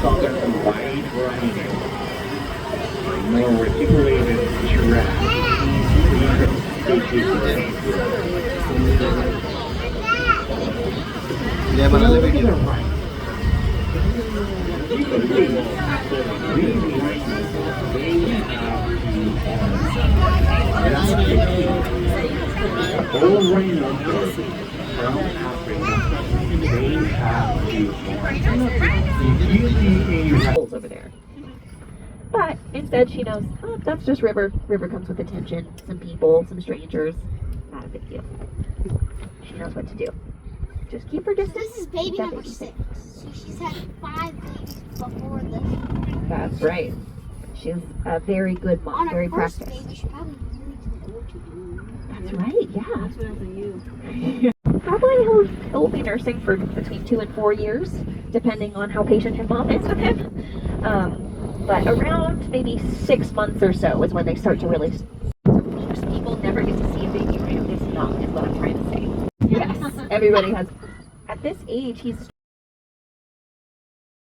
southern white rhino, more reticulated giraffe. ये बना ले video All rhinos from Africa, they have holes over there. But instead she knows, oh, that's just river. River comes with attention, some people, some strangers. Not a big deal. She knows what to do. Just keep her distance. This is baby number 6. She's had 5 babies before this. That's right. She's a very good mom, On very her first practiced. baby, she probably moved to the orchard. That's right, yeah. That's what I for you. Probably he'll be nursing for between 2 and 4 years, depending on how patient his mom is with him. But around maybe 6 months or so is when they start to really. So most people never get to see a baby rhino. It's not, is what I'm trying to say. Yes, everybody has. At this age, he's